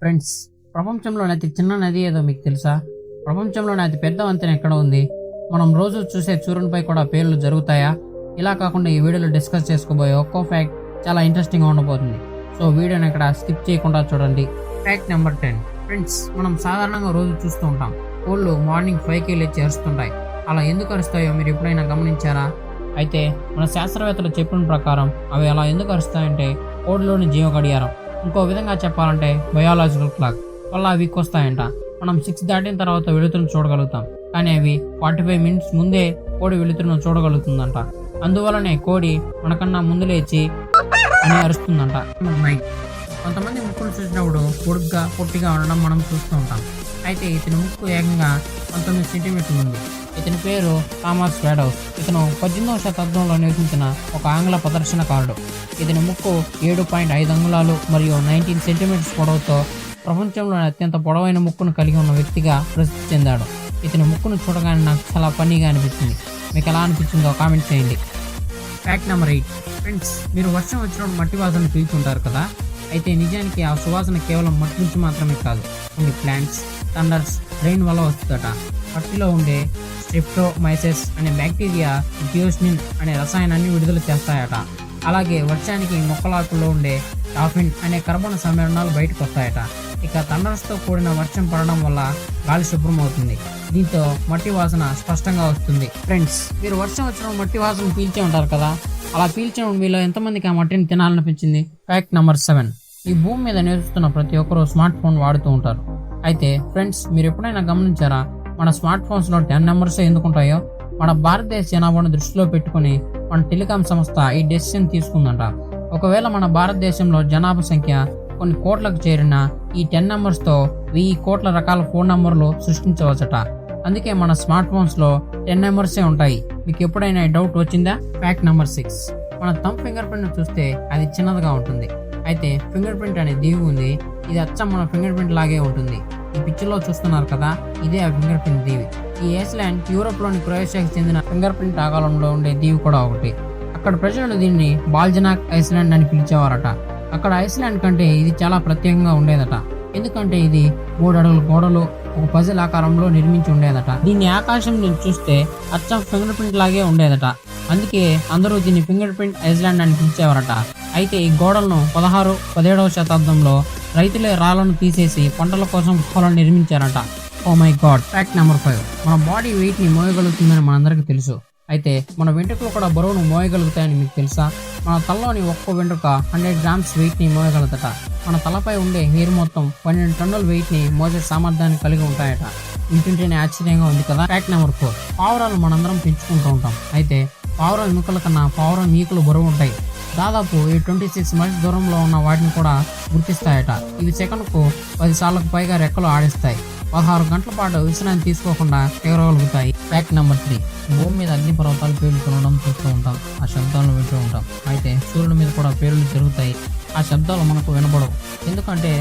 Friends, ప్రపంచంలోని అతి చిన్న నది ఏదో మీకు తెలుసా? ప్రపంచంలోని అతి పెద్ద వంతెన ఎక్కడ ఉంది? మనం రోజు చూసే సూర్యునిపై కూడా పేర్లు జరుగుతాయా? ఇలా కాకుండా ఈ వీడియోలో డిస్కస్ చేసుకోబోయే ఒక్కో ఫ్యాక్ట్ చాలా ఇంట్రెస్టింగ్గా ఉండబోతుంది. సో వీడియోని ఇక్కడ స్కిప్ చేయకుండా చూడండి. Fact number 10. ఫ్రెండ్స్, మనం సాధారణంగా రోజు చూస్తూ ఉంటాం, కోళ్ళు మార్నింగ్ 5కి లేచి అరుస్తుంటాయి. అలా ఎందుకు అరుస్తాయో మీరు ఎప్పుడైనా గమనించారా? అయితే మన శాస్త్రవేత్తలు చెప్పిన ప్రకారం అవి అలా ఎందుకు అరుస్తాయంటే కోడిలోని జీవ గడియారం, ఇంకో విధంగా చెప్పాలంటే బయాలజికల్ క్లాక్ వల్ల అవి వస్తాయంట. మనం 6 దాటిన తర్వాత వెలుతురును చూడగలుగుతాం, కానీ అవి 45 మినిట్స్ ముందే కోడి వెలుతురును చూడగలుగుతుందంట. అందువలనే కోడి మనకన్నా ముందు లేచి అని అరుస్తుందంట. కొంతమంది ముక్కును చూసినప్పుడు పొడుగ్గా పొట్టిగా ఉండడం మనం చూస్తూ ఉంటాం. అయితే ఇతని ముక్కు ఏకంగా 19 సెంటీమీటర్లు ఉంది. ఇతని పేరు థామస్ వాడౌస్. ఇతను 18వ శతాబ్దంలో నివసించిన ఒక ఆంగ్ల ప్రదర్శనకారుడు. ఇతని ముక్కు 7.5 అంగుళాలు మరియు 19 సెంటీమీటర్స్ పొడవుతో ప్రపంచంలోని అత్యంత పొడవైన ముక్కును కలిగి ఉన్న వ్యక్తిగా ప్రసిద్ధి చెందాడు. ఇతని ముక్కును చూడగానే నాకు చాలా ఫన్నీగా అనిపించింది. మీకు ఎలా అనిపించిందో కామెంట్ చేయండి. Fact number 8. ఫ్రెండ్స్, మీరు వర్షం వచ్చినప్పుడు మట్టి వాసన పీల్చుంటారు కదా? అయితే నిజానికి ఆ సువాసన కేవలం మట్టి నుంచి మాత్రమే కాదు, కొన్ని ప్లాంట్స్, థండర్స్, రెయిన్ వల్ల వస్తుందట. మట్టిలో ఉండే స్ట్రెప్టోమైసెస్ అనే బ్యాక్టీరియా థియోస్నిన్ అనే రసాయనాన్ని విడుదల చేస్తాయట. అలాగే వర్షానికి మొక్కలాకుల్లో ఉండే టాఫిన్ అనే కర్బన సమ్మేళనాలు బయటకు వస్తాయట. ఇక థండర్స్తో కూడిన వర్షం పడడం వల్ల గాలి శుభ్రం అవుతుంది. దీంతో మట్టి వాసన స్పష్టంగా వస్తుంది. ఫ్రెండ్స్, మీరు వర్షం వచ్చినప్పుడు మట్టి వాసన పీల్చే ఉంటారు కదా? అలా పీల్చినప్పుడు మీలో ఎంతమందికి ఆ మట్టిని తినాలనిపించింది? Fact number 7. ఈ భూమి మీద నివసిస్తున్న ప్రతి ఒక్కరూ స్మార్ట్ ఫోన్ వాడుతూ ఉంటారు. అయితే ఫ్రెండ్స్, మీరు ఎప్పుడైనా గమనించారా, మన స్మార్ట్ ఫోన్స్లో 10 నెంబర్స్ ఎందుకుంటాయో? మన భారతదేశ జనాభాను దృష్టిలో పెట్టుకుని మన టెలికాం సంస్థ ఈ డెసిషన్ తీసుకుందంట. ఒకవేళ మన భారతదేశంలో జనాభా సంఖ్య కొన్ని కోట్లకు చేరిన ఈ 10 నెంబర్స్తో 1000 కోట్ల రకాల ఫోన్ నెంబర్లు సృష్టించవచ్చట. అందుకే మన స్మార్ట్ ఫోన్స్లో 10 నెంబర్సే ఉంటాయి. మీకు ఎప్పుడైనా డౌట్ వచ్చిందా? Fact number 6. మన థంబ్ ఫింగర్ ప్రింట్ చూస్తే అది చిన్నదిగా ఉంటుంది. అయితే ఫింగర్ ప్రింట్ అనే దీవి ఉంది. ఇది అచ్చం మన ఫింగర్ ప్రింట్ లాగే ఉంటుంది. ఈ పిక్చర్లో చూస్తున్నారు కదా, ఇదే ఆ ఫింగర్ ప్రింట్ దీవి. ఈ ఐస్లాండ్ యూరోప్లోని క్రొయేషియాకి చెందిన ఫింగర్ ప్రింట్ ఆకారంలో ఉండే దీవి కూడా ఒకటి. అక్కడ ప్రజలు దీన్ని బాల్జనాక్ ఐస్లాండ్ అని పిలిచేవారట. అక్కడ ఐస్లాండ్ కంటే ఇది చాలా ప్రత్యేకంగా ఉండేదట. ఎందుకంటే ఇది 3 అడుగుల గోడలు ఒక పజిల్ ఆకారంలో నిర్మించి ఉండేదట. దీన్ని ఆకాశం నుంచి చూస్తే అచ్చం ఫింగర్ ప్రింట్ లాగే ఉండేదట. అందుకే అందరూ దీన్ని ఫింగర్ ప్రింట్ ఐస్లాండ్ అని పిలిచేవారట. అయితే ఈ గోడలను 16, 17వ శతాబ్దంలో రైతులే రాళ్లను తీసేసి పంటల కోసం గుహలను నిర్మించారట. Oh my God. Fact number 5. మన బాడీ వెయిట్ ని మోయగలుగుతుందని మనందరికీ తెలుసు. అయితే మన వెంట్రుకలు కూడా బరువును మోయగలుగుతాయని మీకు తెలుసా? మన తలలోని ఒక్కో వెంట్రుక 100 గ్రామ్స్ వెయిట్ ని మోయగలుగుతాట. మన తలపై ఉండే హెయిర్ మొత్తం 12 టన్నుల వెయిట్ ని మోసే సామర్థ్యాన్ని కలిగి ఉంటాయట. వింటుంటేనే ఆశ్చర్యంగా ఉంది కదా? Fact number 4. పావురాలు మనందరం పెంచుకుంటూ ఉంటాం. అయితే పావురం ఎముకల కన్నా పావురం ఈకలు బరువు ఉంటాయి. దాదాపు 26 మైల్స్ దూరంలో ఉన్న వాటిని కూడా గుర్తిస్తాయట. ఇవి సెకనుకు 10 సార్లకు పైగా రెక్కలు ఆడిస్తాయి. 16 గంటల పాటు విశ్రాంతి తీసుకోకుండా ఎగరగలుగుతాయి. Fact number 3. భూమి మీద అగ్ని పర్వతాలు పేలుతుండడం చూస్తూ ఉంటాం. ఆ శబ్దాలను వింటూ ఉంటాం. అయితే సూర్యుడి మీద కూడా పేలులు జరుగుతాయి. ఆ శబ్దాలు మనకు వినపడవు. ఎందుకంటే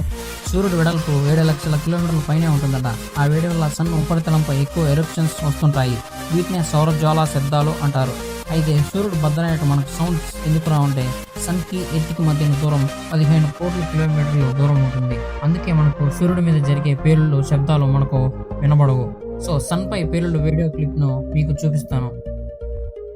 సూర్యుడి వెడల్పు 7 లక్షల కిలోమీటర్ల పైనే ఉంటుందట. ఆ వేడి వల్ల సన్ ఉపరితలంపై ఎక్కువ ఎరప్షన్స్ వస్తుంటాయి. వీటినే సౌర జ్వాలా శబ్దాలు అంటారు. అయితే సూర్యుడు బద్దలయ్యేట మనకు సౌండ్స్ ఎందుకు రావంటే సన్కి ఎర్త్కి మధ్య దూరం 15 కోట్ల కిలోమీటర్లు దూరం ఉంటుంది. అందుకే మనకు సూర్యుడి మీద జరిగే పేలుళ్ళు శబ్దాలు మనకు వినబడవు. సో సన్ పై పేలుళ్ళు వీడియో క్లిప్ ను మీకు చూపిస్తాను.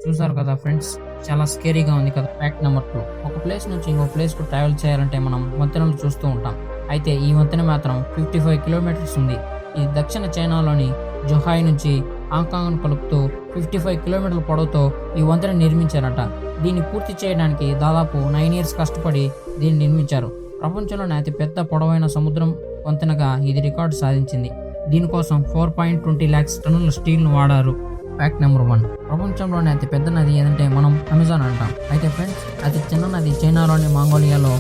చూసారు కదా ఫ్రెండ్స్, చాలా స్కేరీగా ఉంది కదా? Fact number 2. ఒక ప్లేస్ నుంచి ఇంకో ప్లేస్ కు ట్రావెల్ చేయాలంటే మనం వంతెనలు చూస్తూ ఉంటాం. అయితే ఈ వంతెన మాత్రం 55 కిలోమీటర్స్ ఉంది. ఇది దక్షిణ చైనాలోని జొహాయ్ నుంచి హాంకాంగ్ను కలుపుతూ 55 కిలోమీటర్ల పొడవుతో ఈ వంతెన నిర్మించారట. దీన్ని పూర్తి చేయడానికి దాదాపు 9 ఇయర్స్ కష్టపడి దీన్ని నిర్మించారు. ప్రపంచంలోనే అతి పెద్ద పొడవైన సముద్రం వంతెనగా ఇది రికార్డు సాధించింది. దీనికోసం 4.20 lakhs టన్నుల స్టీల్ను వాడారు. Fact number 1. ప్రపంచంలోనే అతి పెద్ద నది ఏదంటే మనం అమెజాన్ అంటాం. అయితే ఫ్రెండ్స్, అతి చిన్న నది చైనాలోని మంగోలియాలో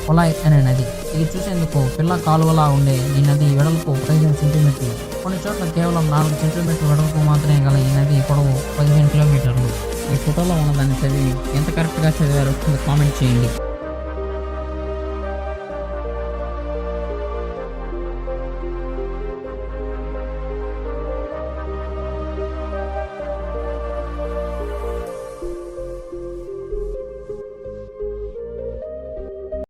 కొలాయ్ అనే నది. ఇది చూసేందుకు పిల్ల కాలువలా ఉండే ఈ నది వెడల్పు 15 సెంటీమీటర్లు. కొన్ని చోట్ల కేవలం 4 సెంటీమీటర్ల వెడల్పు మాత్రమే గల ఈ నది పొడవు 15 కిలోమీటర్లు. ఈ ఫోటోలో ఉన్నదాన్ని చదివి ఎంత కరెక్ట్గా చదివారో కామెంట్ చేయండి.